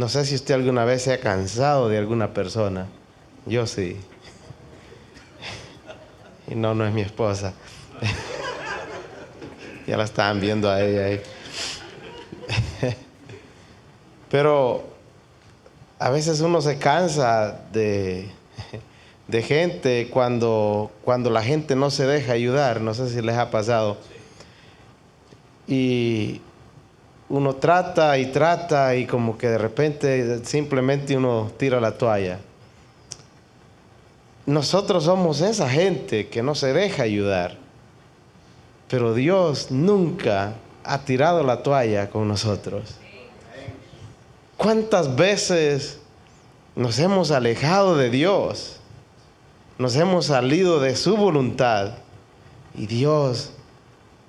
No sé si usted alguna vez se ha cansado de alguna persona. Yo sí. Y no es mi esposa. Ya la estaban viendo a ella ahí. Pero a veces uno se cansa de gente cuando la gente no se deja ayudar. No sé si les ha pasado. Y uno trata y como que de repente simplemente uno tira la toalla. Nosotros somos esa gente que no se deja ayudar. Pero Dios nunca ha tirado la toalla con nosotros. ¿Cuántas veces nos hemos alejado de Dios? Nos hemos salido de su voluntad y Dios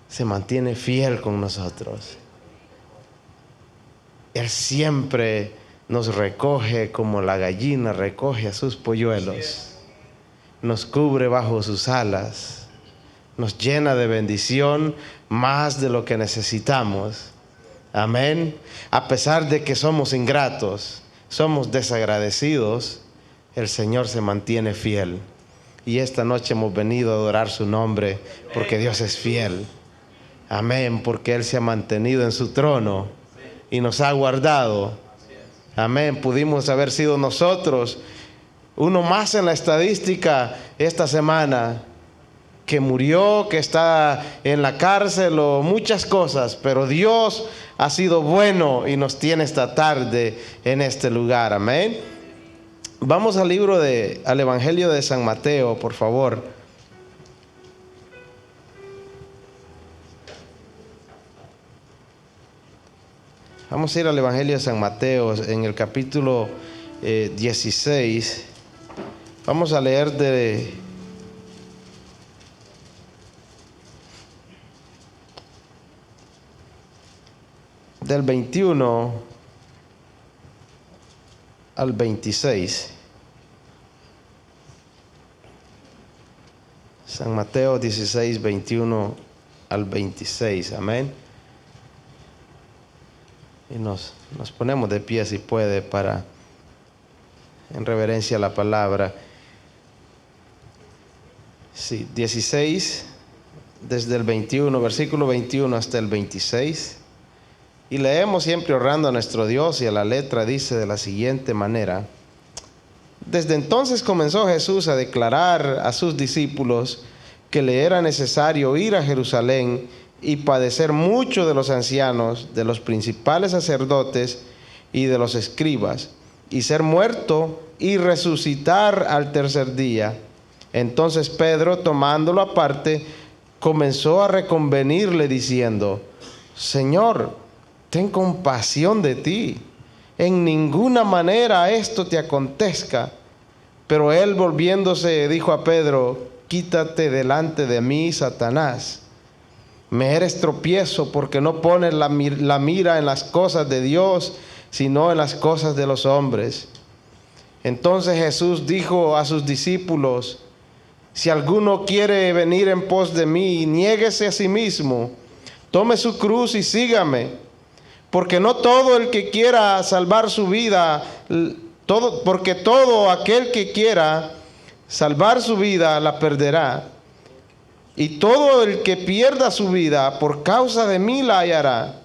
se mantiene fiel con nosotros. Él siempre nos recoge como la gallina recoge a sus polluelos. Nos cubre bajo sus alas. Nos llena de bendición más de lo que necesitamos. Amén. A pesar de que somos ingratos, somos desagradecidos, el Señor se mantiene fiel. Y esta noche hemos venido a adorar su nombre porque Dios es fiel. Amén, porque Él se ha mantenido en su trono y nos ha guardado. Amén, pudimos haber sido nosotros uno más en la estadística esta semana que murió, que está en la cárcel o muchas cosas, pero Dios ha sido bueno y nos tiene esta tarde en este lugar. Amén. Vamos al Evangelio de San Mateo, por favor. Vamos a ir al Evangelio de San Mateo en el capítulo 16. Vamos a leer del 21 al 26. San Mateo 16, 21 al 26. Amén. Y nos ponemos de pie si puede para en reverencia a la palabra. Sí, 16, desde el 21, versículo 21 hasta el 26. Y leemos siempre orando a nuestro Dios, y a la letra dice de la siguiente manera: Desde entonces comenzó Jesús a declarar a sus discípulos que le era necesario ir a Jerusalén y padecer mucho de los ancianos, de los principales sacerdotes y de los escribas, y ser muerto y resucitar al tercer día. Entonces Pedro, tomándolo aparte, comenzó a reconvenirle diciendo: Señor, ten compasión de ti. En ninguna manera esto te acontezca. Pero él, volviéndose, dijo a Pedro: Quítate delante de mí, Satanás. Me eres tropiezo porque no pones la mira en las cosas de Dios, sino en las cosas de los hombres. Entonces Jesús dijo a sus discípulos: Si alguno quiere venir en pos de mí, niéguese a sí mismo, tome su cruz y sígame. Porque no todo el que quiera salvar su vida, porque todo aquel que quiera salvar su vida la perderá. Y todo el que pierda su vida por causa de mí la hallará.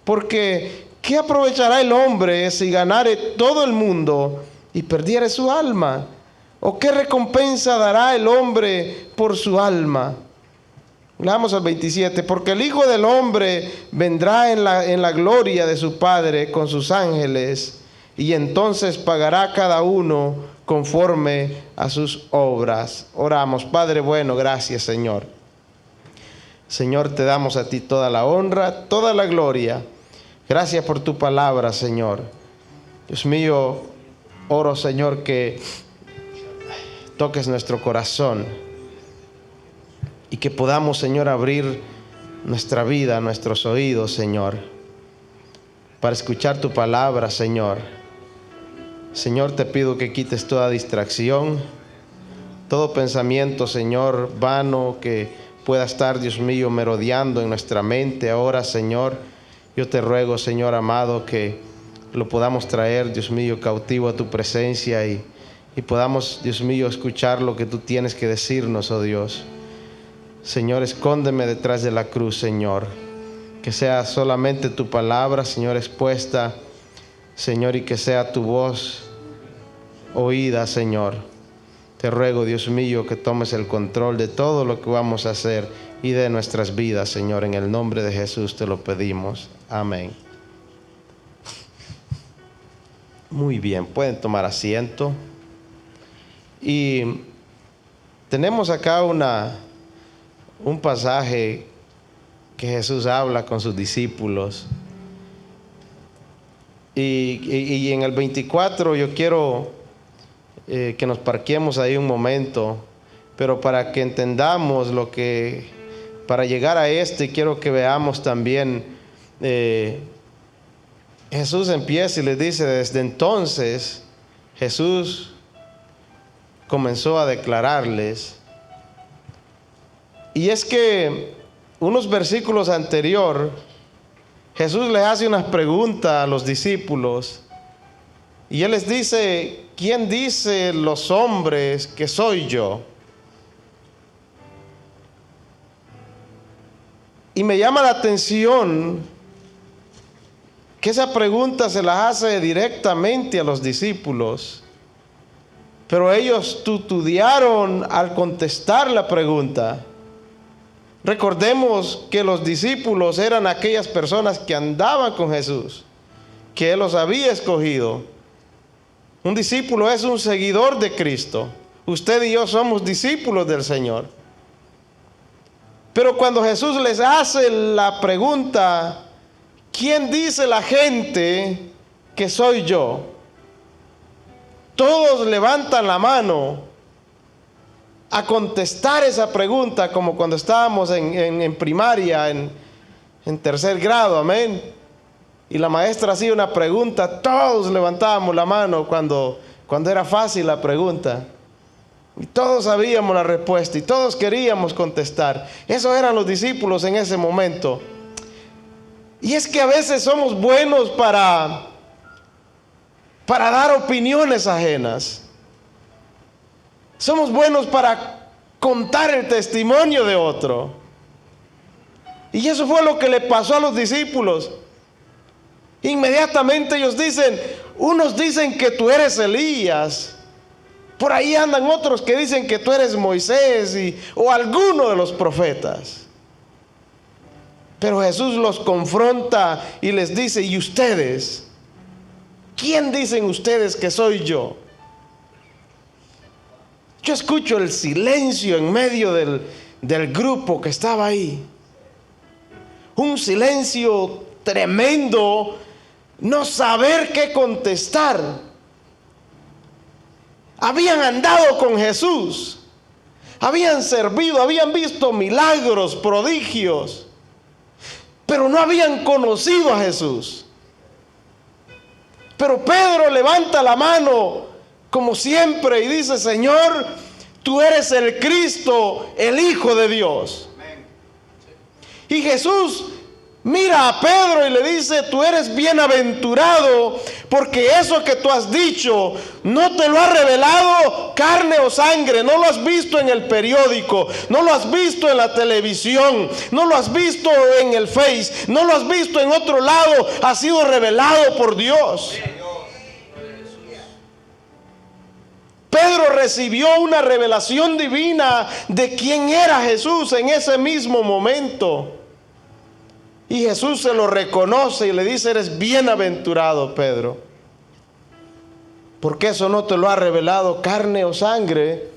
Porque ¿qué aprovechará el hombre si ganare todo el mundo y perdiere su alma? ¿O qué recompensa dará el hombre por su alma? Leamos al 27. Porque el Hijo del Hombre vendrá en la gloria de su Padre con sus ángeles, y entonces pagará cada uno conforme a sus obras. Oramos. Padre bueno, gracias, Señor. Señor, te damos a ti toda la honra, toda la gloria. Gracias por tu palabra, Señor. Dios mío, oro, Señor, que toques nuestro corazón y que podamos, Señor, abrir nuestra vida, nuestros oídos, Señor, para escuchar tu palabra, Señor. Señor, te pido que quites toda distracción, todo pensamiento, Señor, vano que pueda estar, Dios mío, merodeando en nuestra mente ahora, Señor. Yo te ruego, Señor amado, que lo podamos traer, Dios mío, cautivo a tu presencia y podamos, Dios mío, escuchar lo que tú tienes que decirnos, oh Dios. Señor, escóndeme detrás de la cruz, Señor. Que sea solamente tu palabra, Señor, expuesta, Señor, y que sea tu voz oída, Señor. Te ruego, Dios mío, que tomes el control de todo lo que vamos a hacer y de nuestras vidas, Señor. En el nombre de Jesús te lo pedimos. Amén. Muy bien, pueden tomar asiento. Y tenemos acá un pasaje que Jesús habla con sus discípulos. Y en el 24 yo quiero que nos parquemos ahí un momento, pero para que entendamos para llegar a quiero que veamos también, Jesús empieza y les dice, desde entonces Jesús comenzó a declararles, y es que unos versículos anterior, Jesús les hace unas preguntas a los discípulos y Él les dice, ¿quién dice los hombres que soy yo? Y me llama la atención que esa pregunta se la hace directamente a los discípulos, pero ellos tutudearon al contestar la pregunta. Recordemos que los discípulos eran aquellas personas que andaban con Jesús, que Él los había escogido. Un discípulo es un seguidor de Cristo. Usted y yo somos discípulos del Señor. Pero cuando Jesús les hace la pregunta, ¿quién dice la gente que soy yo? Todos levantan la mano a contestar esa pregunta, como cuando estábamos en primaria, en tercer grado, amén. Y la maestra hacía una pregunta, todos levantábamos la mano cuando era fácil la pregunta. Y todos sabíamos la respuesta y todos queríamos contestar. Esos eran los discípulos en ese momento. Y es que a veces somos buenos para dar opiniones ajenas. Somos buenos para contar el testimonio de otro. Y eso fue lo que le pasó a los discípulos. Inmediatamente ellos dicen, unos dicen que tú eres Elías. Por ahí andan otros que dicen que tú eres Moisés o alguno de los profetas. Pero Jesús los confronta y les dice, ¿y ustedes? ¿Quién dicen ustedes que soy yo? Yo escucho el silencio en medio del grupo que estaba ahí. Un silencio tremendo, no saber qué contestar. Habían andado con Jesús, habían servido, habían visto milagros, prodigios, pero no habían conocido a Jesús. Pero Pedro levanta la mano como siempre y dice, Señor, tú eres el Cristo, el Hijo de Dios. Y Jesús mira a Pedro y le dice, tú eres bienaventurado, porque eso que tú has dicho no te lo ha revelado carne o sangre, no lo has visto en el periódico, no lo has visto en la televisión, no lo has visto en el Face, no lo has visto en otro lado, ha sido revelado por Dios. Pedro recibió una revelación divina de quién era Jesús en ese mismo momento. Y Jesús se lo reconoce y le dice, eres bienaventurado, Pedro. Porque eso no te lo ha revelado carne o sangre,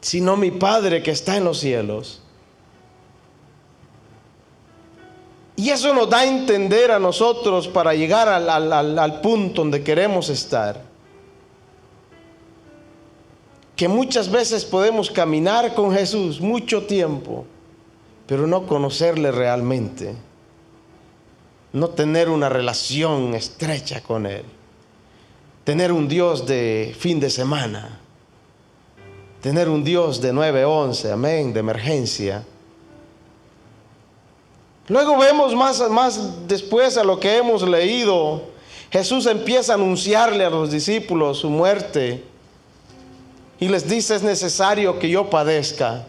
sino mi Padre que está en los cielos. Y eso nos da a entender a nosotros para llegar al punto donde queremos estar. Que muchas veces podemos caminar con Jesús mucho tiempo, pero no conocerle realmente. No tener una relación estrecha con Él. Tener un Dios de fin de semana. Tener un Dios de 9-11, amén, de emergencia. Luego vemos más después a lo que hemos leído. Jesús empieza a anunciarle a los discípulos su muerte y les dice: es necesario que yo padezca.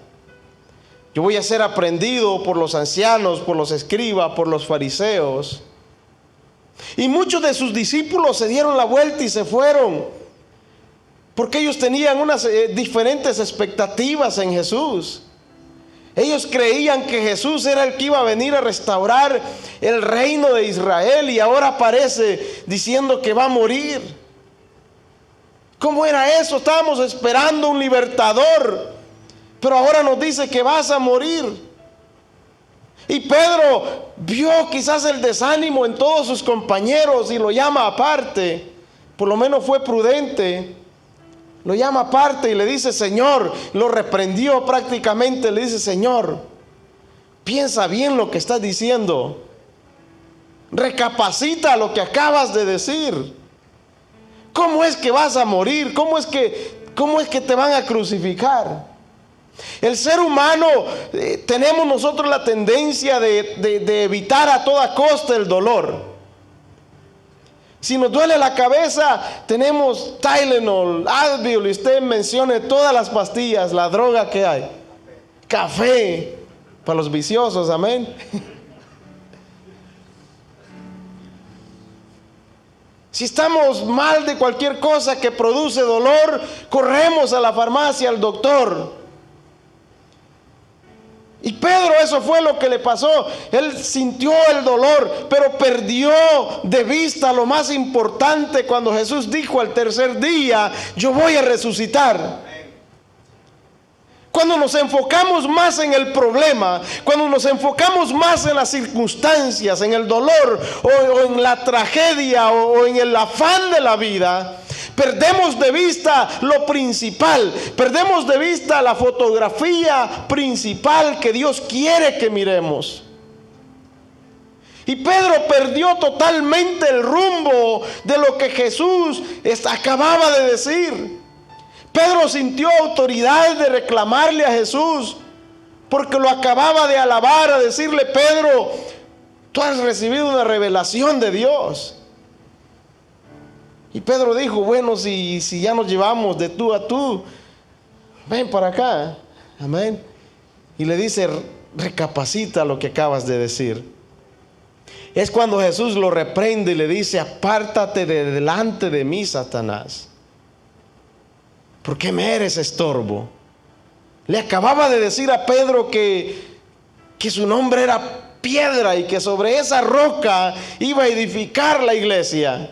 Yo voy a ser aprendido por los ancianos, por los escribas, por los fariseos. Y muchos de sus discípulos se dieron la vuelta y se fueron, porque ellos tenían unas diferentes expectativas en Jesús. Ellos creían que Jesús era el que iba a venir a restaurar el reino de Israel, y ahora aparece diciendo que va a morir. ¿Cómo era eso? Estábamos esperando un libertador, pero ahora nos dice que vas a morir. Y Pedro vio quizás el desánimo en todos sus compañeros y lo llama aparte. Por lo menos fue prudente. Lo llama aparte y le dice: Señor, lo reprendió prácticamente, le dice: Señor, piensa bien lo que estás diciendo. Recapacita lo que acabas de decir. ¿Cómo es que vas a morir? ¿Cómo es que te van a crucificar? El ser humano, tenemos nosotros la tendencia de evitar a toda costa el dolor. Si nos duele la cabeza, tenemos Tylenol, Advil, y usted mencione todas las pastillas, la droga que hay. Café, para los viciosos, amén. Si estamos mal de cualquier cosa que produce dolor, corremos a la farmacia, al doctor. Y Pedro, eso fue lo que le pasó. Él sintió el dolor, pero perdió de vista lo más importante cuando Jesús dijo al tercer día: yo voy a resucitar. Cuando nos enfocamos más en el problema, cuando nos enfocamos más en las circunstancias, en el dolor o en la tragedia o en el afán de la vida, perdemos de vista lo principal, perdemos de vista la fotografía principal que Dios quiere que miremos. Y Pedro perdió totalmente el rumbo de lo que Jesús acababa de decir. Pedro sintió autoridad de reclamarle a Jesús, porque lo acababa de alabar, a decirle: Pedro, tú has recibido una revelación de Dios. Y Pedro dijo: bueno, si ya nos llevamos de tú a tú, ven para acá. Amén. Y le dice: recapacita lo que acabas de decir. Es cuando Jesús lo reprende y le dice: apártate de delante de mí, Satanás, porque me eres estorbo. Le acababa de decir a Pedro que su nombre era piedra y que sobre esa roca iba a edificar la iglesia.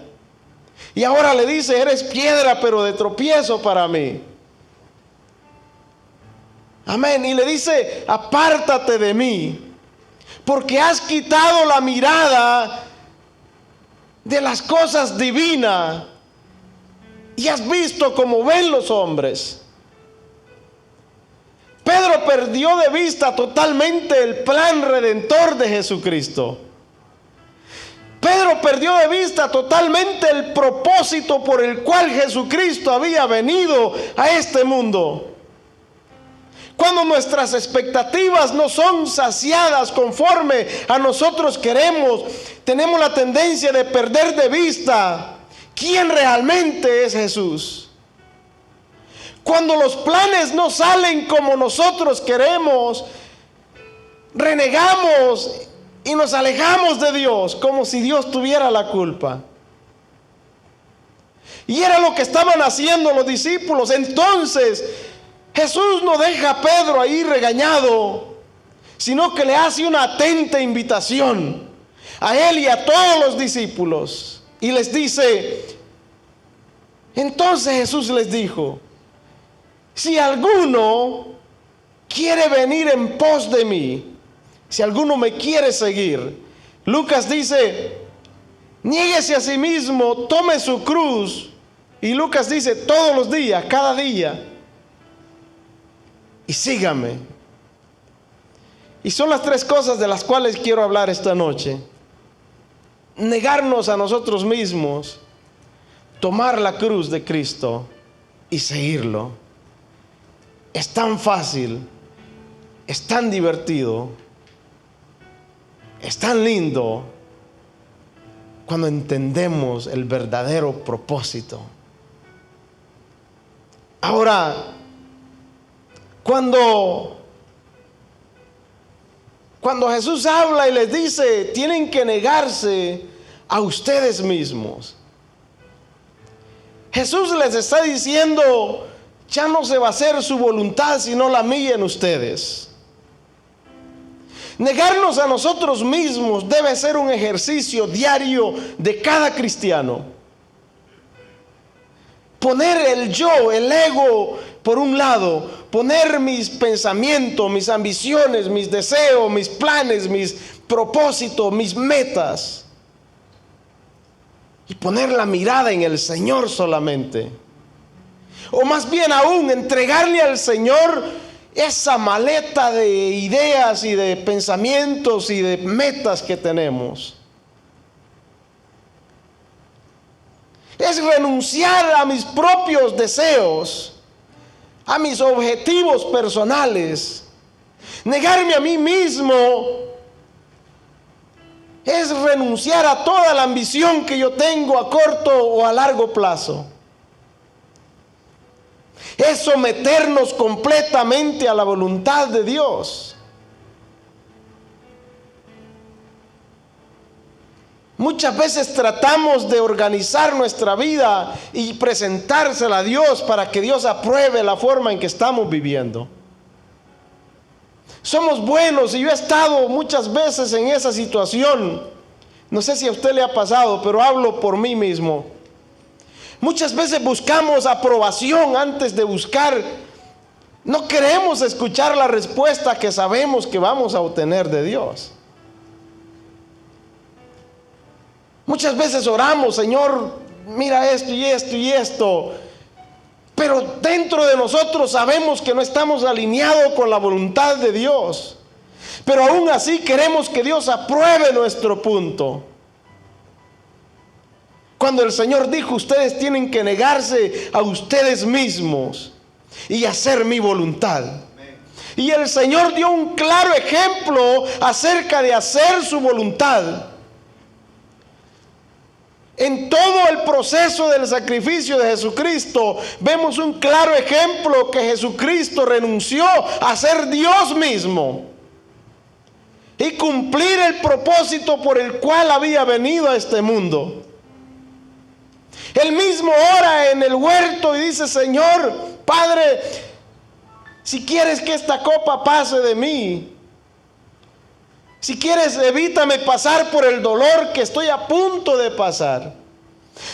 Y ahora le dice: eres piedra, pero de tropiezo para mí. Amén. Y le dice: apártate de mí, porque has quitado la mirada de las cosas divinas y has visto como ven los hombres. Pedro perdió de vista totalmente el plan redentor de Jesucristo. Pedro perdió de vista totalmente el propósito por el cual Jesucristo había venido a este mundo. Cuando nuestras expectativas no son saciadas conforme a nosotros queremos, tenemos la tendencia de perder de vista quién realmente es Jesús. Cuando los planes no salen como nosotros queremos, renegamos y nos alejamos de Dios como si Dios tuviera la culpa. Y era lo que estaban haciendo los discípulos. Entonces Jesús no deja a Pedro ahí regañado, sino que le hace una atenta invitación a él y a todos los discípulos. Y les dice: entonces Jesús les dijo: si alguno quiere venir en pos de mí, si alguno me quiere seguir, Lucas dice: niéguese a sí mismo, tome su cruz. Y Lucas dice: todos los días, cada día, y sígame. Y son las tres cosas de las cuales quiero hablar esta noche. Negarnos a nosotros mismos, tomar la cruz de Cristo y seguirlo. Es tan fácil, es tan divertido, es tan lindo, cuando entendemos el verdadero propósito. Ahora, cuando Jesús habla y les dice, tienen que negarse a ustedes mismos, Jesús les está diciendo, ya no se va a hacer su voluntad, sino la mía en ustedes. Negarnos a nosotros mismos debe ser un ejercicio diario de cada cristiano. Poner el yo, el ego por un lado, poner mis pensamientos, mis ambiciones, mis deseos, mis planes, mis propósitos, mis metas, y poner la mirada en el Señor solamente. O más bien aún, entregarle al Señor esa maleta de ideas y de pensamientos y de metas que tenemos. Es renunciar a mis propios deseos, a mis objetivos personales. Negarme a mí mismo es renunciar a toda la ambición que yo tengo a corto o a largo plazo. Es someternos completamente a la voluntad de Dios. Muchas veces tratamos de organizar nuestra vida y presentársela a Dios para que Dios apruebe la forma en que estamos viviendo. Somos buenos y yo he estado muchas veces en esa situación. No sé si a usted le ha pasado, pero hablo por mí mismo. Muchas veces buscamos aprobación antes de buscar. No queremos escuchar la respuesta que sabemos que vamos a obtener de Dios. Muchas veces oramos, Señor, mira esto y esto y esto. Pero dentro de nosotros sabemos que no estamos alineados con la voluntad de Dios. Pero aún así queremos que Dios apruebe nuestro punto. Cuando el Señor dijo, ustedes tienen que negarse a ustedes mismos y hacer mi voluntad. Y el Señor dio un claro ejemplo acerca de hacer su voluntad. En todo el proceso del sacrificio de Jesucristo vemos un claro ejemplo que Jesucristo renunció a ser Dios mismo y cumplir el propósito por el cual había venido a este mundo. Él mismo ora en el huerto y dice, Señor, Padre, si quieres que esta copa pase de mí, si quieres, evítame pasar por el dolor que estoy a punto de pasar.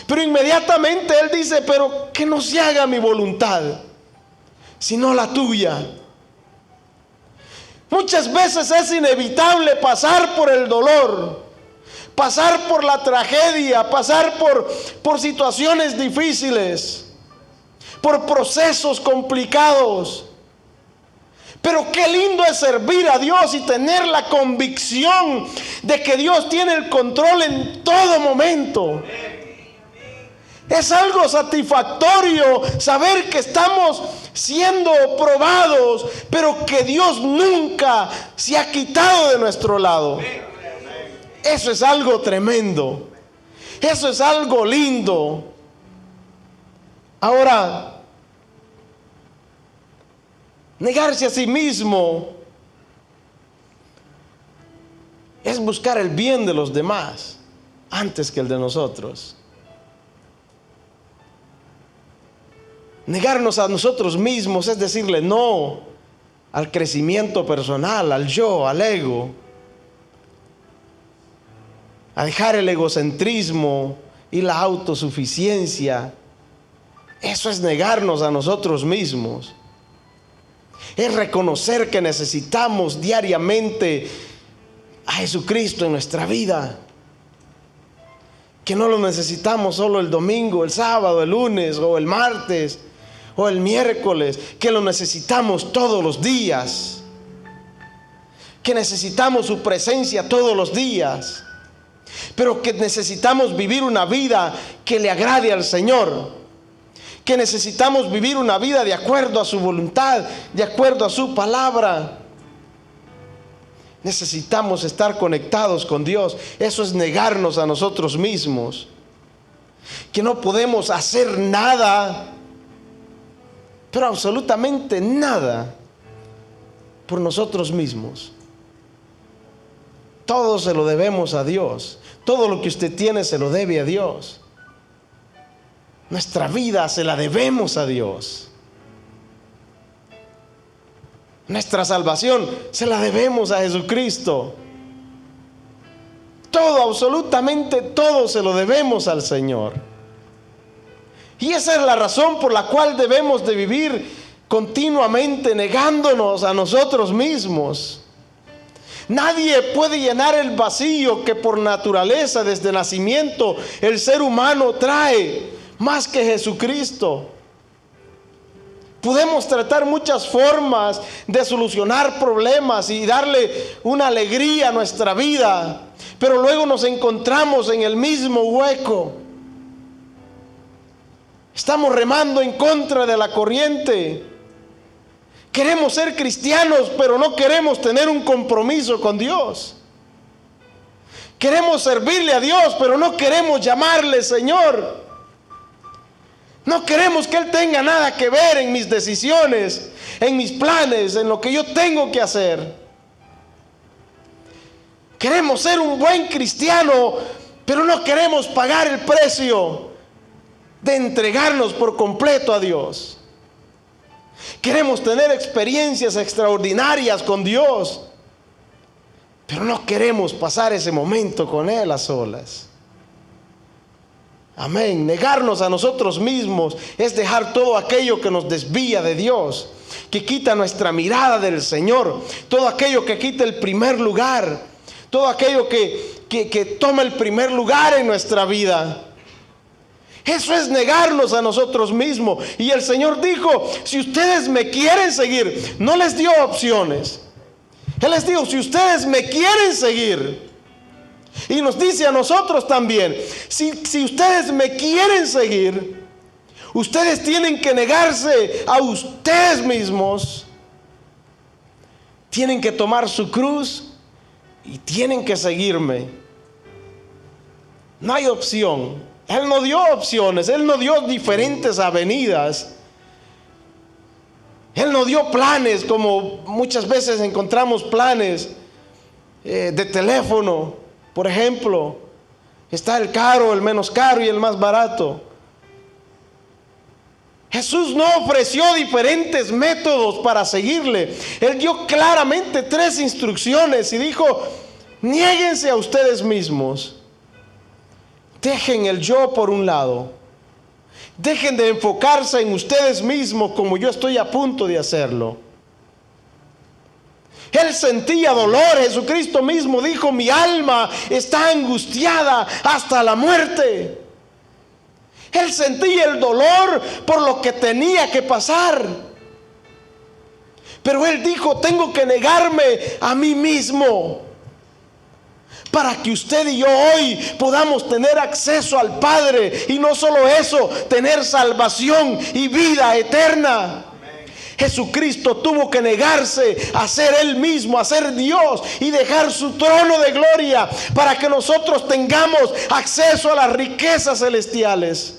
Pero inmediatamente Él dice, pero que no se haga mi voluntad, sino la tuya. Muchas veces es inevitable pasar por el dolor, pasar por la tragedia, pasar por situaciones difíciles, por procesos complicados. Pero qué lindo es servir a Dios y tener la convicción de que Dios tiene el control en todo momento. Es algo satisfactorio saber que estamos siendo probados, pero que Dios nunca se ha quitado de nuestro lado. Eso es algo tremendo. Eso es algo lindo. Ahora, negarse a sí mismo es buscar el bien de los demás antes que el de nosotros. Negarnos a nosotros mismos es decirle no al crecimiento personal, al yo, al ego. A dejar el egocentrismo y la autosuficiencia. Eso es negarnos a nosotros mismos. Es reconocer que necesitamos diariamente a Jesucristo en nuestra vida. Que no lo necesitamos solo el domingo, el sábado, el lunes o el martes o el miércoles. Que lo necesitamos todos los días. Que necesitamos su presencia todos los días. Pero que necesitamos vivir una vida que le agrade al Señor. Que necesitamos vivir una vida de acuerdo a su voluntad, de acuerdo a su palabra. Necesitamos estar conectados con Dios. Eso es negarnos a nosotros mismos. Que no podemos hacer nada, pero absolutamente nada, por nosotros mismos. Todo se lo debemos a Dios. Todo lo que usted tiene se lo debe a Dios. Nuestra vida se la debemos a Dios. Nuestra salvación se la debemos a Jesucristo. Todo, absolutamente todo se lo debemos al Señor. Y esa es la razón por la cual debemos de vivir continuamente negándonos a nosotros mismos. Nadie puede llenar el vacío que por naturaleza desde nacimiento el ser humano trae, más que Jesucristo. Podemos tratar muchas formas de solucionar problemas y darle una alegría a nuestra vida, pero luego nos encontramos en el mismo hueco. Estamos remando en contra de la corriente. Queremos ser cristianos, pero no queremos tener un compromiso con Dios. Queremos servirle a Dios, pero no queremos llamarle Señor. No queremos que Él tenga nada que ver en mis decisiones, en mis planes, en lo que yo tengo que hacer. Queremos ser un buen cristiano, pero no queremos pagar el precio de entregarnos por completo a Dios. Queremos tener experiencias extraordinarias con Dios, pero no queremos pasar ese momento con Él a solas. Amén. Negarnos a nosotros mismos es dejar todo aquello que nos desvía de Dios, que quita nuestra mirada del Señor, todo aquello que quita el primer lugar, todo aquello que toma el primer lugar en nuestra vida. Eso es negarnos a nosotros mismos. Y el Señor dijo: si ustedes me quieren seguir, no les dio opciones. Él les dijo: si ustedes me quieren seguir. Y nos dice a nosotros también: si ustedes me quieren seguir, ustedes tienen que negarse a ustedes mismos. Tienen que tomar su cruz y tienen que seguirme. No hay opción. Él no dio opciones, Él no dio diferentes avenidas. Él no dio planes como muchas veces encontramos planes de teléfono. Por ejemplo, está el caro, el menos caro y el más barato. Jesús no ofreció diferentes métodos para seguirle. Él dio claramente 3 instrucciones y dijo: niéguense a ustedes mismos. Dejen el yo por un lado. Dejen de enfocarse en ustedes mismos como yo estoy a punto de hacerlo. Él sentía dolor. Jesucristo mismo dijo: mi alma está angustiada hasta la muerte. Él sentía el dolor por lo que tenía que pasar. Pero Él dijo: tengo que negarme a mí mismo, para que usted y yo hoy podamos tener acceso al Padre. Y no solo eso, tener salvación y vida eterna. Jesucristo tuvo que negarse a ser Él mismo, a ser Dios, y dejar su trono de gloria para que nosotros tengamos acceso a las riquezas celestiales.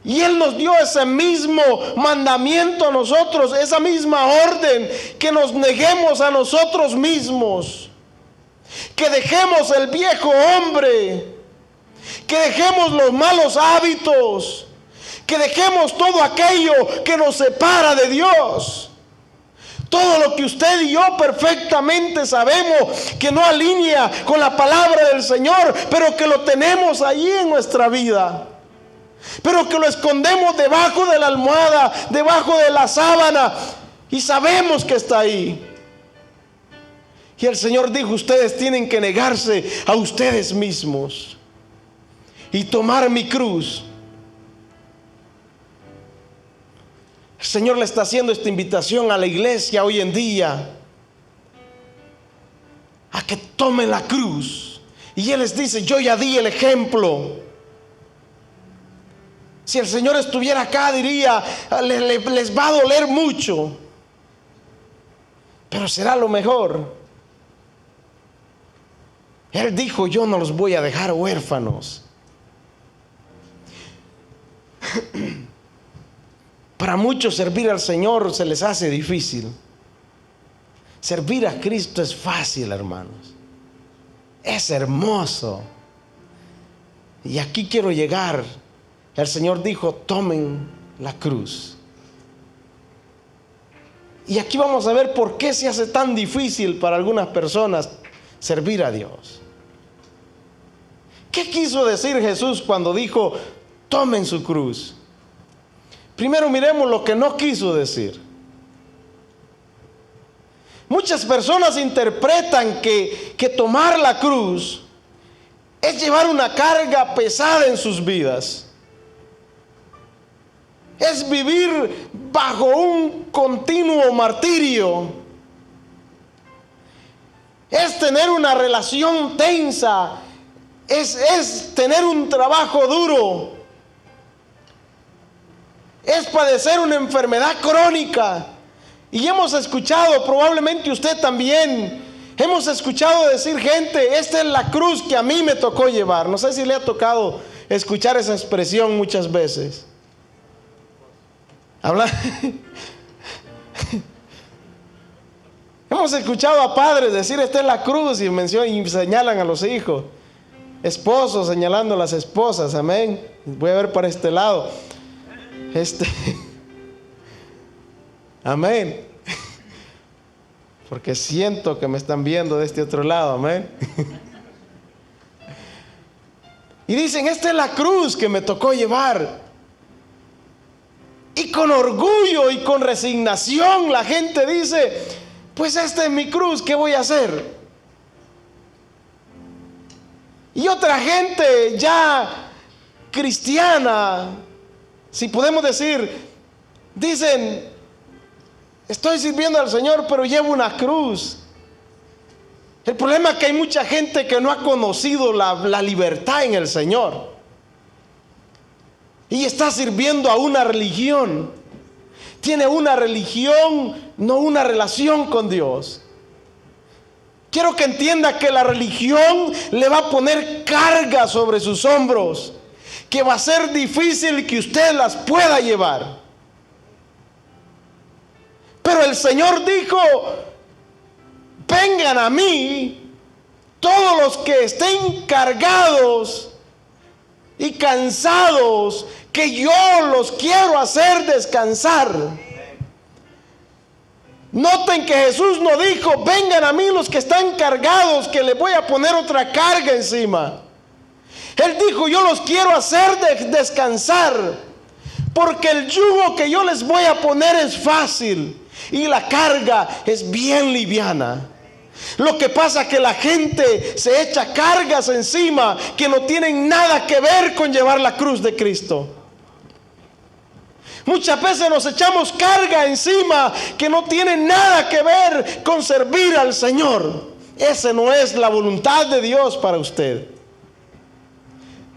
Y Él nos dio ese mismo mandamiento a nosotros, esa misma orden, que nos neguemos a nosotros mismos, que dejemos el viejo hombre, que dejemos los malos hábitos, que dejemos todo aquello que nos separa de Dios. Todo lo que usted y yo perfectamente sabemos que no alinea con la palabra del Señor, pero que lo tenemos allí en nuestra vida, pero que lo escondemos debajo de la almohada, debajo de la sábana, y sabemos que está ahí. Y el Señor dijo: ustedes tienen que negarse a ustedes mismos y tomar mi cruz. El Señor le está haciendo esta invitación a la iglesia hoy en día, a que tomen la cruz. Y Él les dice: yo ya di el ejemplo. Si el Señor estuviera acá, diría: les va a doler mucho. pero será lo mejor. Él dijo: yo no los voy a dejar huérfanos. Para muchos servir al Señor se les hace difícil. Servir a Cristo es fácil, hermanos. Es hermoso. Y aquí quiero llegar. El Señor dijo: tomen la cruz. Y aquí vamos a ver por qué se hace tan difícil para algunas personas servir a Dios. ¿Qué quiso decir Jesús cuando dijo: tomen su cruz? Primero miremos lo que no quiso decir. Muchas personas interpretan que tomar la cruz es llevar una carga pesada en sus vidas. Es vivir bajo un continuo martirio. Es tener una relación tensa. Es tener un trabajo duro. Es padecer una enfermedad crónica. Y hemos escuchado, probablemente usted también, hemos escuchado decir gente: esta es la cruz que a mí me tocó llevar. No sé si le ha tocado escuchar esa expresión muchas veces. Hemos escuchado a padres decir: esta es la cruz, y señalan a los hijos. Esposos señalando a las esposas. Amén. Voy a ver para este lado. Amén. Porque siento que me están viendo de este otro lado. Amén. Y dicen: esta es la cruz que me tocó llevar. Y con orgullo y con resignación la gente dice: pues esta es mi cruz, ¿qué voy a hacer? Y otra gente ya cristiana, si podemos decir, dicen: estoy sirviendo al Señor, pero llevo una cruz. El problema es que hay mucha gente que no ha conocido la libertad en el Señor. Y está sirviendo a una religión. Tiene una religión, no una relación con Dios. Quiero que entienda que la religión le va a poner carga sobre sus hombros, que va a ser difícil que usted las pueda llevar. Pero el Señor dijo: vengan a mí todos los que estén cargados y cansados, que yo los quiero hacer descansar. Noten que Jesús no dijo: vengan a mí los que están cargados, que les voy a poner otra carga encima. Él dijo: yo los quiero hacer descansar, porque el yugo que yo les voy a poner es fácil y la carga es bien liviana. Lo que pasa es que la gente se echa cargas encima que no tienen nada que ver con llevar la cruz de Cristo. Muchas veces nos echamos carga encima que no tiene nada que ver con servir al Señor. Esa no es la voluntad de Dios para usted.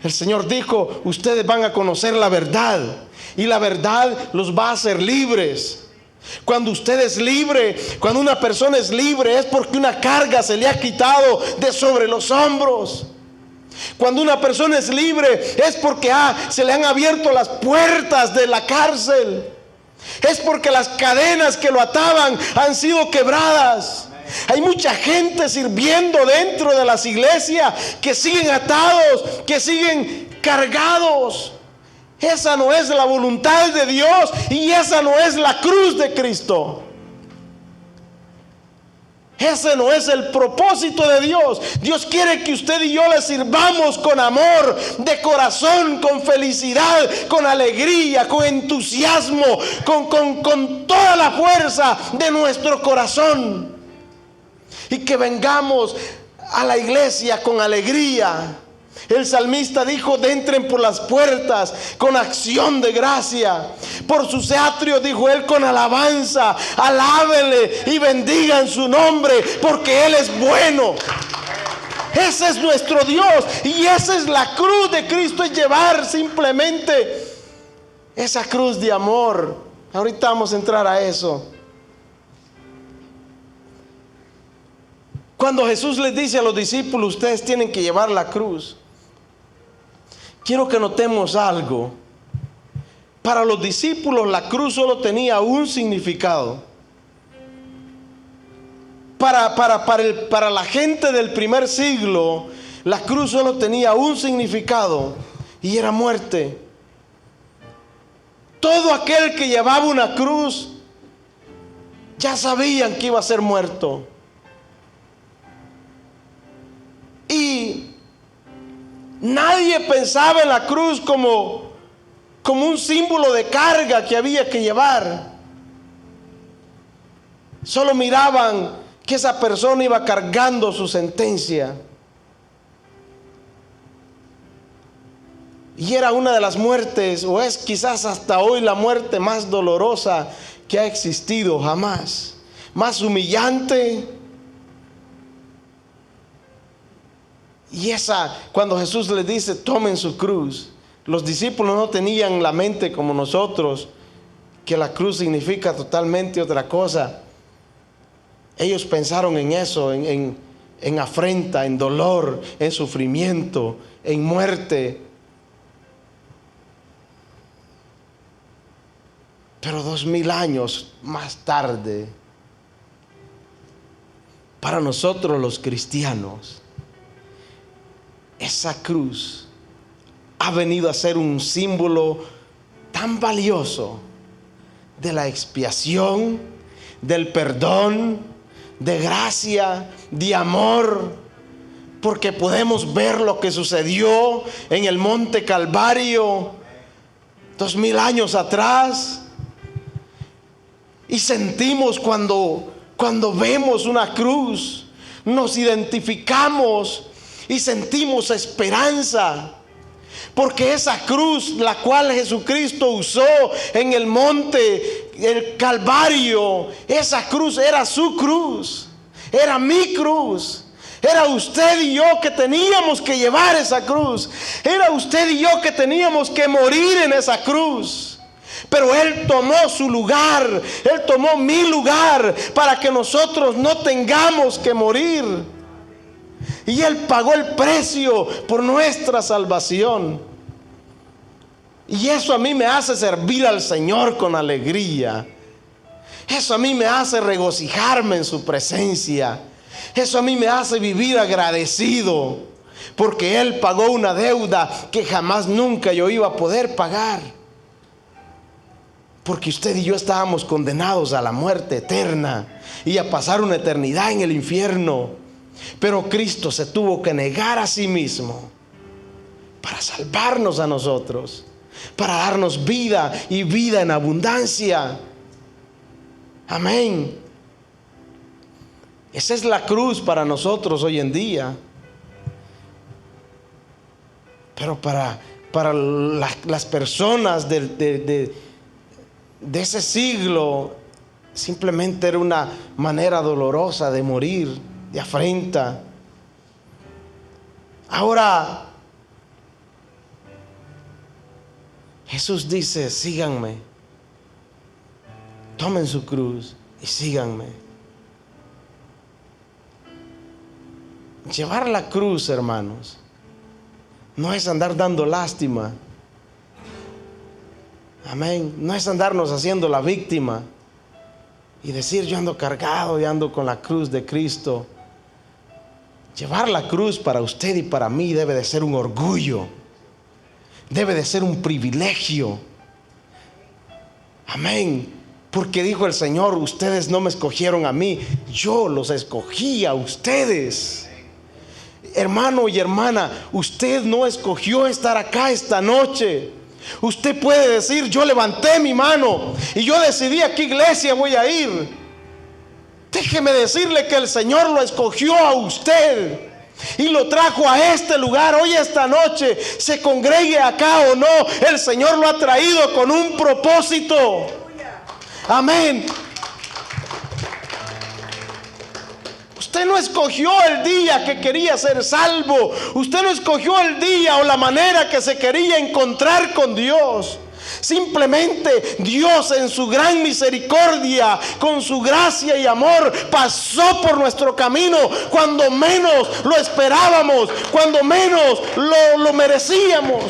El Señor dijo: ustedes van a conocer la verdad, y la verdad los va a hacer libres. Cuando usted es libre, cuando una persona es libre, es porque una carga se le ha quitado de sobre los hombros. Cuando una persona es libre, es porque se le han abierto las puertas de la cárcel. Es porque las cadenas que lo ataban han sido quebradas. Hay mucha gente sirviendo dentro de las iglesias que siguen atados, que siguen cargados. Esa no es la voluntad de Dios, y esa no es la cruz de Cristo. Ese no es el propósito de Dios. Dios quiere que usted y yo le sirvamos con amor, de corazón, con felicidad, con alegría, con entusiasmo, con toda la fuerza de nuestro corazón. Y que vengamos a la iglesia con alegría. El salmista dijo: entren por las puertas con acción de gracia, por sus atrios, dijo él, con alabanza. Alábenle y bendigan su nombre, porque Él es bueno. Ese es nuestro Dios, y esa es la cruz de Cristo, es llevar simplemente esa cruz de amor. Ahorita vamos a entrar a eso. Cuando Jesús les dice a los discípulos, ustedes tienen que llevar la cruz, quiero que notemos algo. Para los discípulos la cruz solo tenía un significado. Para la gente del primer siglo, la cruz solo tenía un significado, y era muerte. Todo aquel que llevaba una cruz ya sabían que iba a ser muerto. Y nadie pensaba en la cruz como un símbolo de carga que había que llevar. Solo miraban que esa persona iba cargando su sentencia. Y era una de las muertes, o es quizás hasta hoy la muerte más dolorosa que ha existido jamás, más humillante. Y cuando Jesús les dice, tomen su cruz, los discípulos no tenían la mente como nosotros, que la cruz significa totalmente otra cosa. Ellos pensaron en eso, en afrenta, en dolor, en sufrimiento, en muerte. Pero 2000 años más tarde, para nosotros los cristianos, esa cruz ha venido a ser un símbolo tan valioso de la expiación, del perdón, de gracia, de amor, porque podemos ver lo que sucedió en el monte Calvario 2000 años atrás, y sentimos cuando vemos una cruz, nos identificamos y sentimos esperanza, porque esa cruz la cual Jesucristo usó en el monte, el Calvario, esa cruz era su cruz, era mi cruz. Era usted y yo que teníamos que llevar esa cruz. Era usted y yo que teníamos que morir en esa cruz. Pero Él tomó su lugar, Él tomó mi lugar para que nosotros no tengamos que morir. Y Él pagó el precio por nuestra salvación. Y eso a mí me hace servir al Señor con alegría. Eso a mí me hace regocijarme en su presencia. Eso a mí me hace vivir agradecido, porque Él pagó una deuda que jamás nunca yo iba a poder pagar. Porque usted y yo estábamos condenados a la muerte eterna y a pasar una eternidad en el infierno. Pero Cristo se tuvo que negar a sí mismo para salvarnos a nosotros, para darnos vida y vida en abundancia. Amén. Esa es la cruz para nosotros hoy en día. Pero para las personas de ese siglo, simplemente era una manera dolorosa de morir, de afrenta. Ahora Jesús dice, síganme, tomen su cruz y síganme. Llevar la cruz, hermanos, no es andar dando lástima. Amén. No es andarnos haciendo la víctima y decir, yo ando cargado y ando con la cruz de Cristo. Llevar la cruz para usted y para mí debe de ser un orgullo, debe de ser un privilegio. Amén. Porque dijo el Señor, ustedes no me escogieron a mí, yo los escogí a ustedes. Hermano y hermana, usted no escogió estar acá esta noche. Usted puede decir, yo levanté mi mano y yo decidí a qué iglesia voy a ir. Déjeme decirle que el Señor lo escogió a usted y lo trajo a este lugar. Hoy esta noche, se congregue acá o no, el Señor lo ha traído con un propósito. Amén. Usted no escogió el día que quería ser salvo. Usted no escogió el día o la manera que se quería encontrar con Dios. Simplemente Dios en su gran misericordia, con su gracia y amor, pasó por nuestro camino cuando menos lo esperábamos, cuando menos lo merecíamos.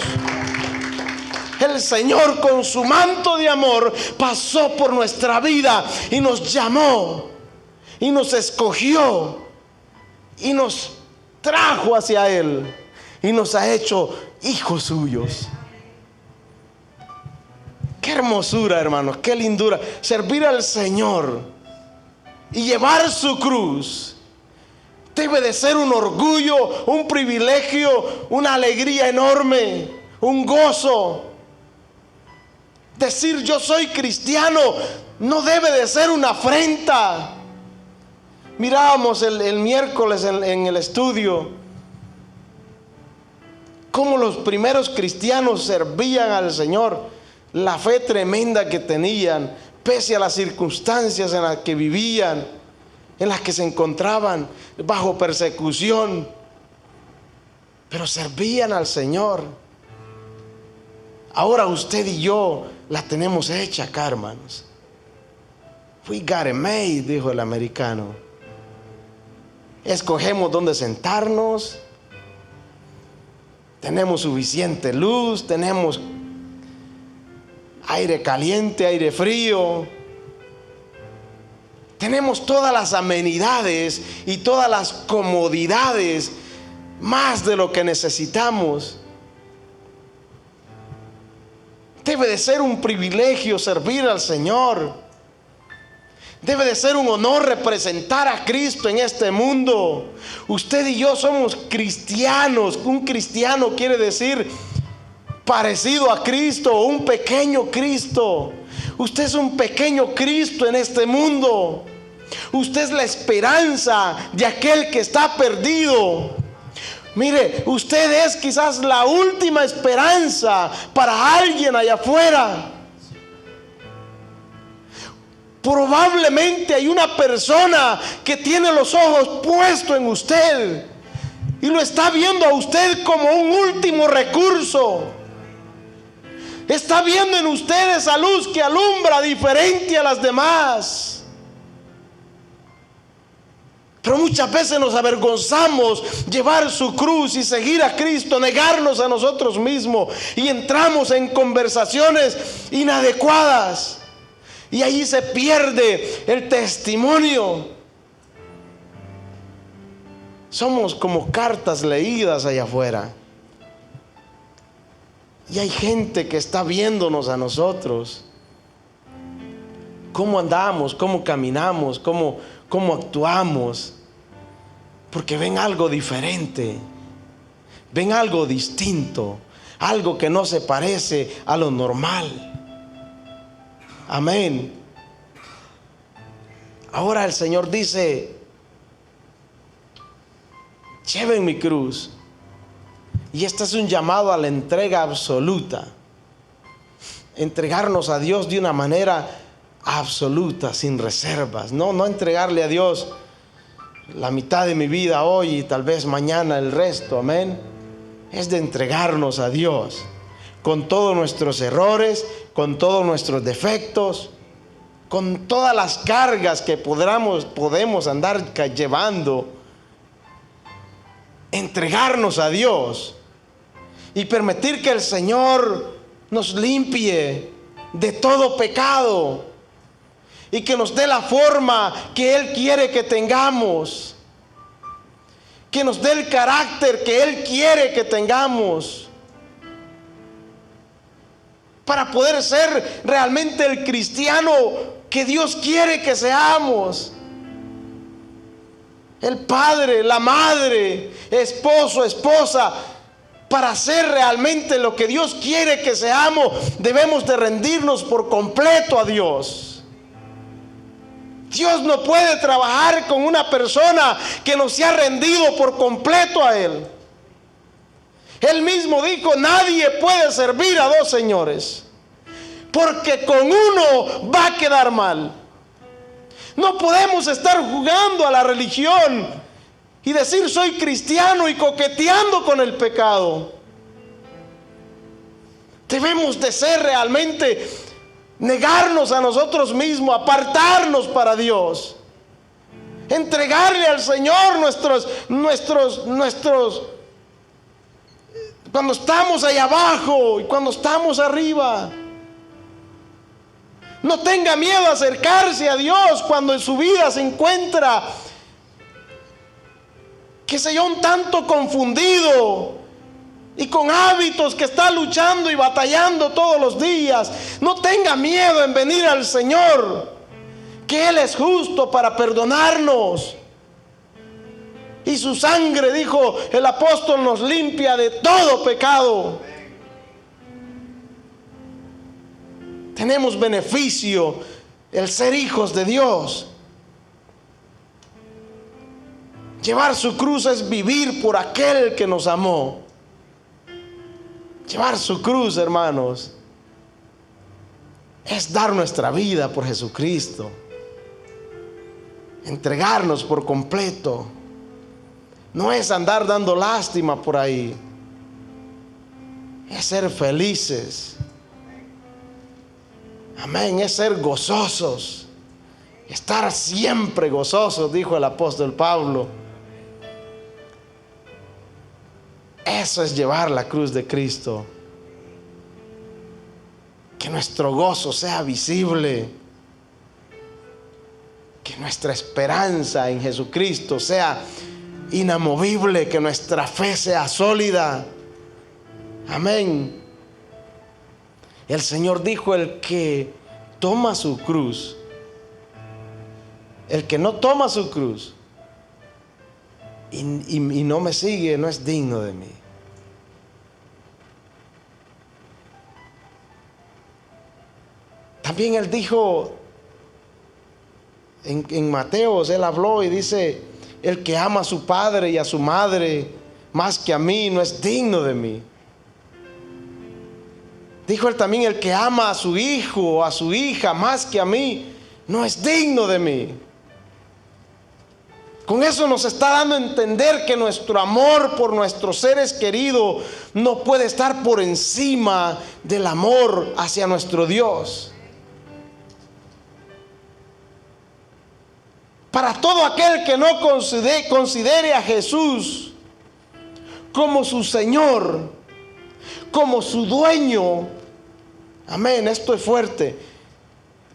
El Señor con su manto de amor pasó por nuestra vida y nos llamó y nos escogió y nos trajo hacia Él y nos ha hecho hijos suyos. Qué hermosura, hermanos, qué lindura servir al Señor y llevar su cruz. Debe de ser un orgullo, un privilegio, una alegría enorme, un gozo. Decir yo soy cristiano no debe de ser una afrenta. Mirábamos el miércoles en el estudio cómo los primeros cristianos servían al Señor, la fe tremenda que tenían, pese a las circunstancias en las que vivían, en las que se encontraban bajo persecución, pero servían al Señor. Ahora usted y yo la tenemos hecha acá, hermanos. We got it made, dijo el americano. Escogemos dónde sentarnos, tenemos suficiente luz, tenemos aire caliente, aire frío, tenemos todas las amenidades y todas las comodidades, más de lo que necesitamos. Debe de ser un privilegio servir al Señor. Debe de ser un honor representar a Cristo en este mundo. Usted y yo somos cristianos. Un cristiano quiere decir parecido a Cristo, un pequeño Cristo. Usted es un pequeño Cristo en este mundo. Usted es la esperanza de aquel que está perdido. Mire, usted es quizás la última esperanza para alguien allá afuera. Probablemente hay una persona que tiene los ojos puestos en usted y lo está viendo a usted como un último recurso. Está viendo en usted esa luz que alumbra diferente a las demás. Pero muchas veces nos avergonzamos llevar su cruz y seguir a Cristo, negarnos a nosotros mismos, y entramos en conversaciones inadecuadas y ahí se pierde el testimonio. Somos como cartas leídas allá afuera y hay gente que está viéndonos a nosotros, cómo andamos, cómo caminamos, cómo actuamos, porque ven algo diferente, ven algo distinto, algo que no se parece a lo normal. Amén. Ahora el Señor dice: lleven mi cruz. Y este es un llamado a la entrega absoluta. Entregarnos a Dios de una manera absoluta, sin reservas. No entregarle a Dios la mitad de mi vida hoy y tal vez mañana el resto. Amén. Es de entregarnos a Dios con todos nuestros errores, con todos nuestros defectos, con todas las cargas que podemos andar llevando. Entregarnos a Dios y permitir que el Señor nos limpie de todo pecado y que nos dé la forma que Él quiere que tengamos, que nos dé el carácter que Él quiere que tengamos, para poder ser realmente el cristiano que Dios quiere que seamos. El padre, la madre, esposo, esposa, para ser realmente lo que Dios quiere que seamos, debemos de rendirnos por completo a Dios. Dios no puede trabajar con una persona que no se ha rendido por completo a Él. Él mismo dijo: nadie puede servir a dos señores, porque con uno va a quedar mal. No podemos estar jugando a la religión y decir soy cristiano y coqueteando con el pecado. Debemos de ser realmente, negarnos a nosotros mismos, apartarnos para Dios, entregarle al Señor nuestros, cuando estamos ahí abajo y cuando estamos arriba. No tenga miedo a acercarse a Dios cuando en su vida se encuentra, qué sé yo, un tanto confundido y con hábitos que está luchando y batallando todos los días. No tenga miedo en venir al Señor, que Él es justo para perdonarnos. Y su sangre, dijo el apóstol, nos limpia de todo pecado. Tenemos beneficio el ser hijos de Dios. Llevar su cruz es vivir por aquel que nos amó. Llevar su cruz, hermanos, es dar nuestra vida por Jesucristo, entregarnos por completo. No es andar dando lástima por ahí, es ser felices. Amén, es ser gozosos, estar siempre gozosos, dijo el apóstol Pablo. Eso es llevar la cruz de Cristo. Que nuestro gozo sea visible, que nuestra esperanza en Jesucristo sea inamovible, que nuestra fe sea sólida. Amén. El Señor dijo: el que toma su cruz, el que no toma su cruz y no me sigue, no es digno de mí. También Él dijo en Mateos, Él habló y dice: el que ama a su padre y a su madre más que a mí no es digno de mí. Dijo Él también: el que ama a su hijo o a su hija más que a mí no es digno de mí. Con eso nos está dando a entender que nuestro amor por nuestros seres queridos no puede estar por encima del amor hacia nuestro Dios. Para todo aquel que no considere a Jesús como su Señor, como su dueño, amén, esto es fuerte.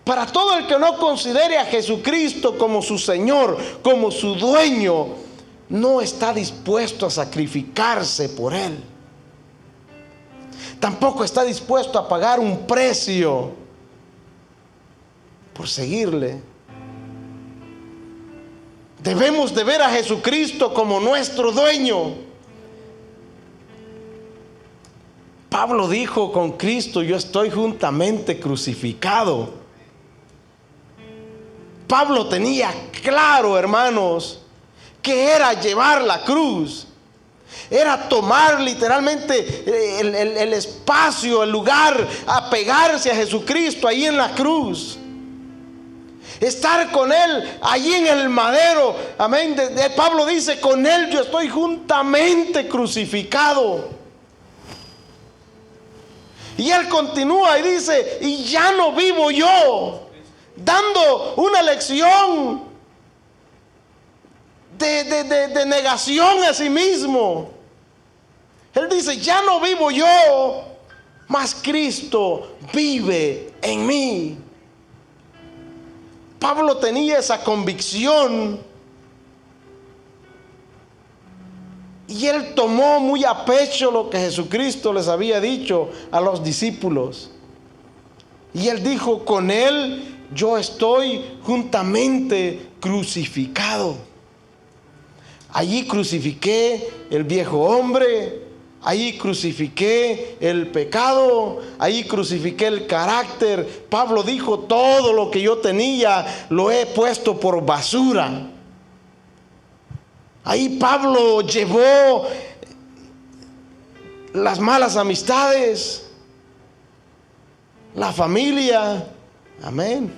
Para todo el que no considere a Jesucristo como su Señor, como su dueño, no está dispuesto a sacrificarse por Él. Tampoco está dispuesto a pagar un precio por seguirle. Debemos de ver a Jesucristo como nuestro dueño. Pablo dijo: con Cristo yo estoy juntamente crucificado. Pablo tenía claro, hermanos, que era llevar la cruz. Era tomar literalmente el espacio, el lugar, apegarse a Jesucristo ahí en la cruz. Estar con Él allí en el madero. Amén. Pablo dice: con Él yo estoy juntamente crucificado. Y Él continúa y dice: y ya no vivo yo. Dando una lección de negación a sí mismo. Él dice: ya no vivo yo, mas Cristo vive en mí. Pablo tenía esa convicción y él tomó muy a pecho lo que Jesucristo les había dicho a los discípulos. Y él dijo: con Él yo estoy juntamente crucificado. Allí crucifiqué el viejo hombre, allí crucifiqué el pecado, allí crucifiqué el carácter. Pablo dijo: todo lo que yo tenía lo he puesto por basura. Ahí Pablo llevó las malas amistades, la familia. Amén.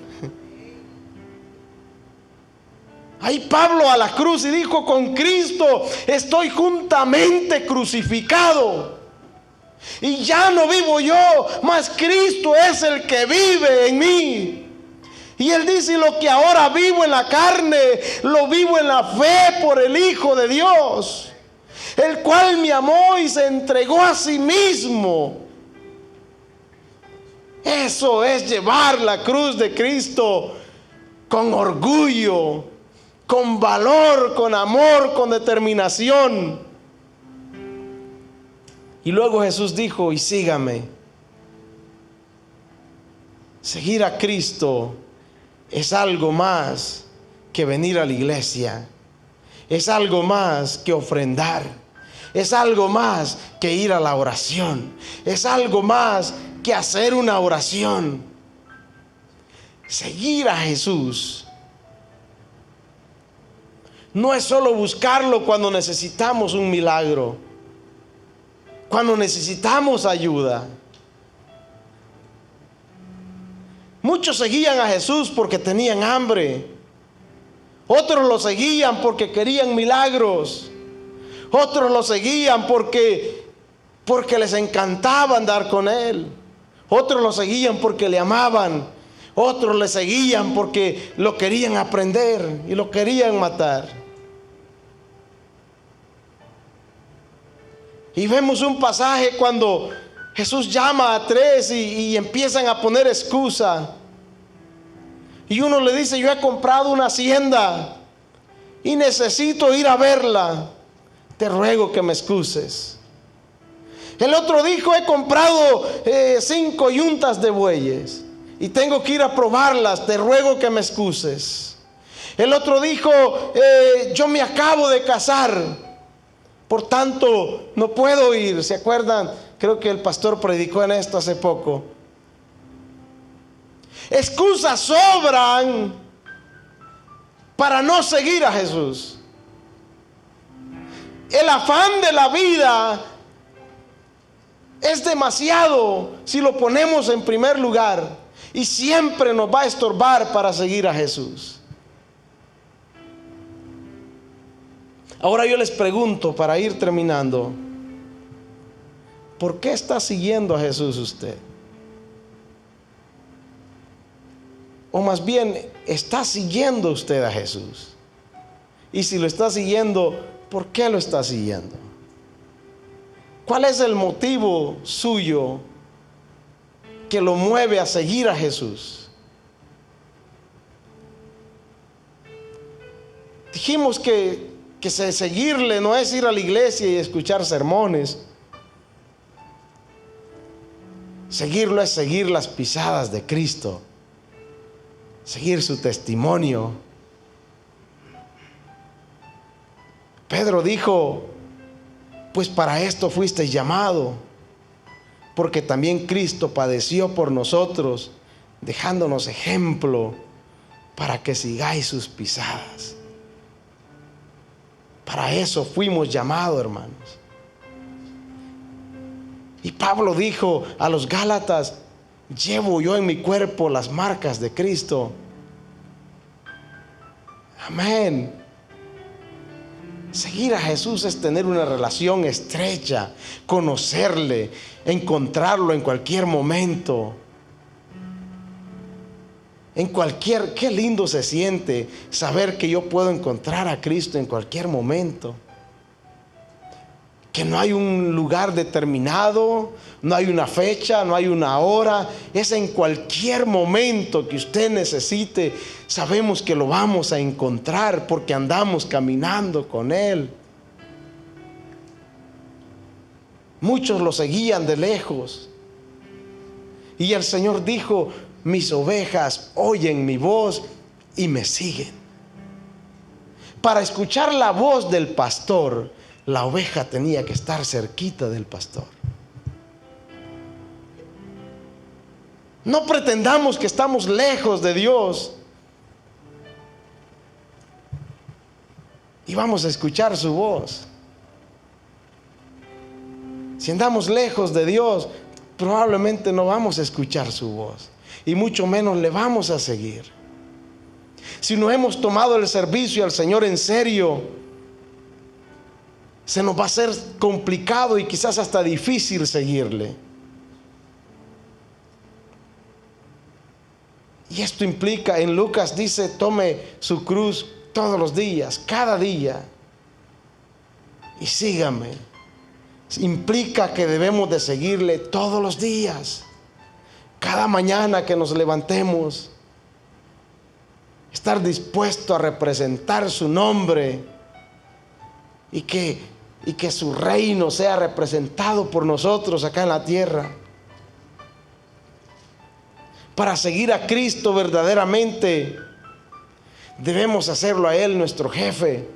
Ahí Pablo a la cruz y dijo: con Cristo estoy juntamente crucificado. Y ya no vivo yo, mas Cristo es el que vive en mí. Y él dice: lo que ahora vivo en la carne, lo vivo en la fe por el Hijo de Dios, el cual me amó y se entregó a sí mismo. Eso es llevar la cruz de Cristo con orgullo, con valor, con amor, con determinación. Y luego Jesús dijo: y sígame. Seguir a Cristo es algo más que venir a la iglesia. Es algo más que ofrendar. Es algo más que ir a la oración. Es algo más que hacer una oración. Seguir a Jesús no es solo buscarlo cuando necesitamos un milagro, cuando necesitamos ayuda. Muchos seguían a Jesús porque tenían hambre. Otros lo seguían porque querían milagros. Otros lo seguían porque les encantaba andar con Él. Otros lo seguían porque le amaban. Otros le seguían porque lo querían aprender y lo querían matar. Y vemos un pasaje cuando Jesús llama a tres y empiezan a poner excusa. Y uno le dice: yo he comprado una hacienda y necesito ir a verla. Te ruego que me excuses. El otro dijo: he comprado 5 yuntas de bueyes y tengo que ir a probarlas. Te ruego que me excuses. El otro dijo: yo me acabo de casar, por tanto no puedo ir. ¿Se acuerdan? Creo que el pastor predicó en esto hace poco. Excusas sobran para no seguir a Jesús. El afán de la vida es demasiado si lo ponemos en primer lugar, y siempre nos va a estorbar para seguir a Jesús. Ahora yo les pregunto, para ir terminando, ¿por qué está siguiendo a Jesús usted? O más bien, ¿está siguiendo usted a Jesús? Y si lo está siguiendo, ¿por qué lo está siguiendo? ¿Cuál es el motivo suyo que lo mueve a seguir a Jesús? Dijimos que seguirle no es ir a la iglesia y escuchar sermones. Seguirlo es seguir las pisadas de Cristo, seguir su testimonio. Pedro dijo: pues para esto fuisteis llamado, porque también Cristo padeció por nosotros, dejándonos ejemplo para que sigáis sus pisadas. Para eso fuimos llamados, hermanos. Y Pablo dijo a los Gálatas: llevo yo en mi cuerpo las marcas de Cristo. Amén. Seguir a Jesús es tener una relación estrecha, conocerle, encontrarlo en cualquier momento. Qué lindo se siente saber que yo puedo encontrar a Cristo en cualquier momento. Que no hay un lugar determinado, no hay una fecha, no hay una hora. Es en cualquier momento que usted necesite. Sabemos que lo vamos a encontrar porque andamos caminando con Él. Muchos lo seguían de lejos. Y el Señor dijo: mis ovejas oyen mi voz y me siguen. Para escuchar la voz del pastor, la oveja tenía que estar cerquita del pastor. No pretendamos que estamos lejos de Dios y vamos a escuchar su voz. Si andamos lejos de Dios, probablemente no vamos a escuchar su voz y mucho menos le vamos a seguir. Si no hemos tomado el servicio al Señor en serio, se nos va a hacer complicado y quizás hasta difícil seguirle. Y esto implica, en Lucas dice, tome su cruz todos los días, cada día, y sígame. Implica que debemos de seguirle todos los días, cada mañana que nos levantemos, estar dispuesto a representar su nombre y que su reino sea representado por nosotros acá en la tierra. Para seguir a Cristo verdaderamente, debemos hacerlo a Él nuestro jefe.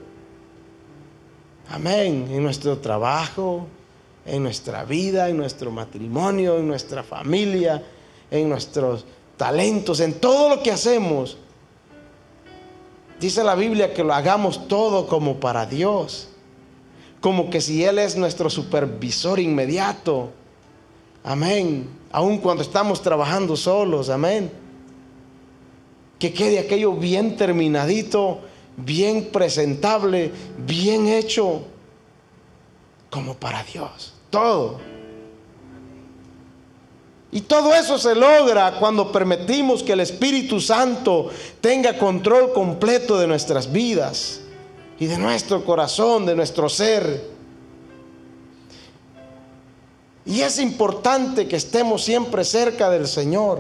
Amén. En nuestro trabajo, en nuestra vida, en nuestro matrimonio, en nuestra familia, en nuestros talentos, en todo lo que hacemos. Dice la Biblia que lo hagamos todo como para Dios, como que si Él es nuestro supervisor inmediato. Amén. Aun cuando estamos trabajando solos. Amén. Que quede aquello bien terminadito, bien presentable, bien hecho, como para Dios. Todo. Y todo eso se logra cuando permitimos que el Espíritu Santo tenga control completo de nuestras vidas y de nuestro corazón, de nuestro ser. Y es importante que estemos siempre cerca del Señor.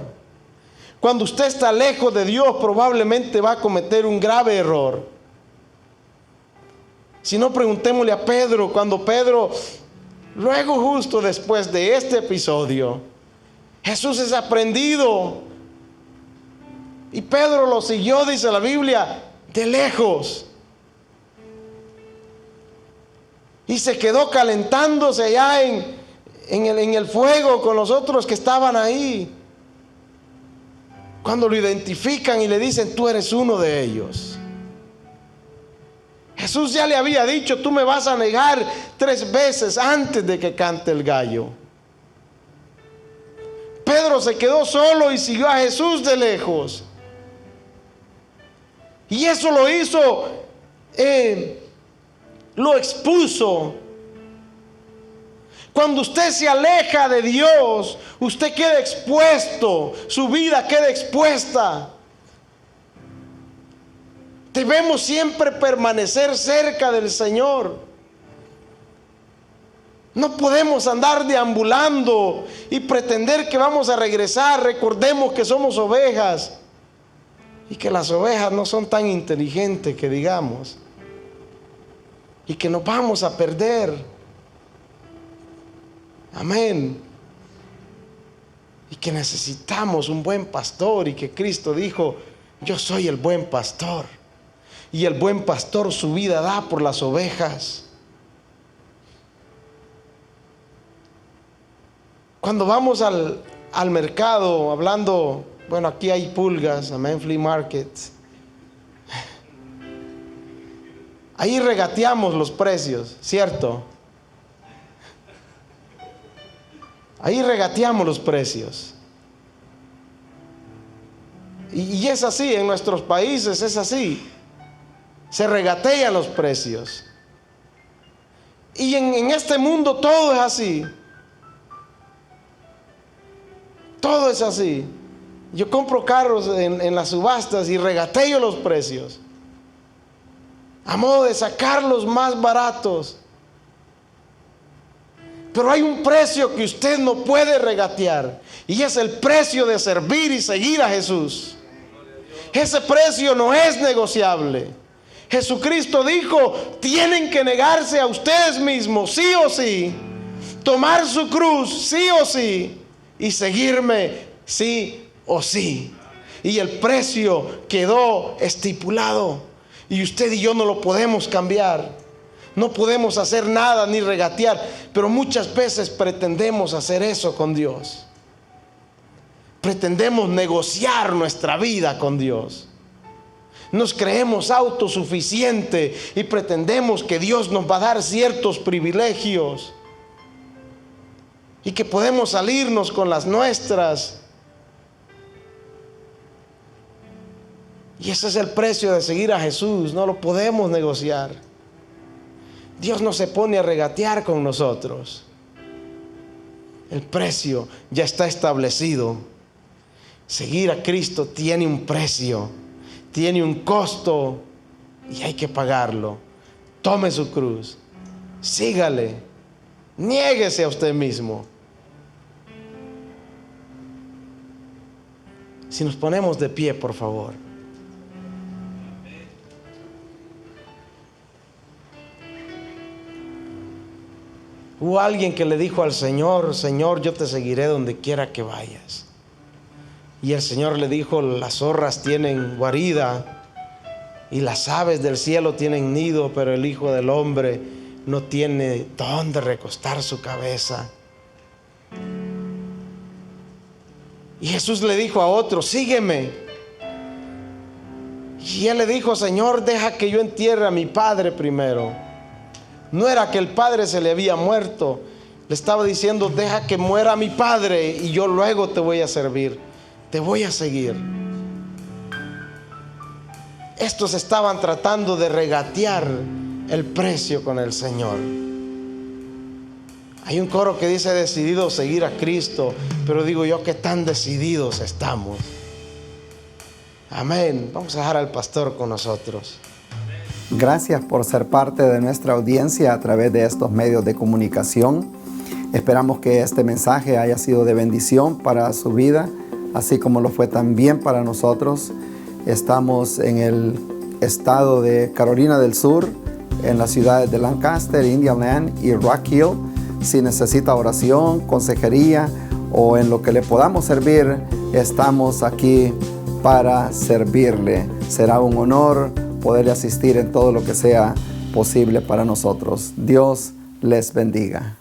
Cuando usted está lejos de Dios, probablemente va a cometer un grave error. Si no, preguntémosle a Pedro, cuando Pedro, luego justo después de este episodio, Jesús es aprendido y Pedro lo siguió, dice la Biblia, de lejos. Y se quedó calentándose allá en el fuego con los otros que estaban ahí. Cuando lo identifican y le dicen, tú eres uno de ellos. Jesús ya le había dicho, tú me vas a negar 3 veces antes de que cante el gallo. Pedro se quedó solo y siguió a Jesús de lejos. Y eso lo hizo, lo expuso. Cuando usted se aleja de Dios, usted queda expuesto, su vida queda expuesta. Debemos siempre permanecer cerca del Señor. No podemos andar deambulando y pretender que vamos a regresar. Recordemos que somos ovejas y que las ovejas no son tan inteligentes que digamos, y que nos vamos a perder. Amén. Y que necesitamos un buen pastor, y que Cristo dijo, yo soy el buen pastor, y el buen pastor su vida da por las ovejas. Cuando vamos al mercado, hablando, bueno, aquí hay pulgas, amén, flea market, ahí regateamos los precios, ¿cierto? Ahí regateamos los precios. Y es así, en nuestros países es así. Se regatean los precios. Y en este mundo todo es así. Todo es así. Yo compro carros en las subastas y regateo los precios, a modo de sacarlos más baratos. Pero hay un precio que usted no puede regatear, y es el precio de servir y seguir a Jesús. Ese precio no es negociable. Jesucristo dijo, tienen que negarse a ustedes mismos, sí o sí, tomar su cruz, sí o sí, y seguirme, sí o sí. Y el precio quedó estipulado, y usted y yo no lo podemos cambiar. No podemos hacer nada ni regatear, pero muchas veces pretendemos hacer eso con Dios. Pretendemos negociar nuestra vida con Dios. Nos creemos autosuficientes y pretendemos que Dios nos va a dar ciertos privilegios y que podemos salirnos con las nuestras. Y ese es el precio de seguir a Jesús. No lo podemos negociar. Dios no se pone a regatear con nosotros. El precio ya está establecido. Seguir a Cristo tiene un precio, tiene un costo y hay que pagarlo. Tome su cruz, sígale, niéguese a usted mismo. Si nos ponemos de pie, por favor. Hubo alguien que le dijo al Señor: Señor, yo te seguiré donde quiera que vayas. Y el Señor le dijo: las zorras tienen guarida y las aves del cielo tienen nido, pero el Hijo del Hombre no tiene dónde recostar su cabeza. Y Jesús le dijo a otro: sígueme. Y él le dijo: Señor, deja que yo entierre a mi padre primero. No era que el padre se le había muerto, le estaba diciendo: deja que muera mi padre y yo luego te voy a servir, te voy a seguir. Estos estaban tratando de regatear el precio con el Señor. Hay un coro que dice: decidido seguir a Cristo, pero digo yo, ¿qué tan decididos estamos? Amén. Vamos a dejar al pastor con nosotros. Gracias por ser parte de nuestra audiencia a través de estos medios de comunicación. Esperamos que este mensaje haya sido de bendición para su vida, así como lo fue también para nosotros. Estamos en el estado de Carolina del Sur, en las ciudades de Lancaster, Indian Land y Rock Hill. Si necesita oración, consejería o en lo que le podamos servir, estamos aquí para servirle. Será un honor poderle asistir en todo lo que sea posible para nosotros. Dios les bendiga.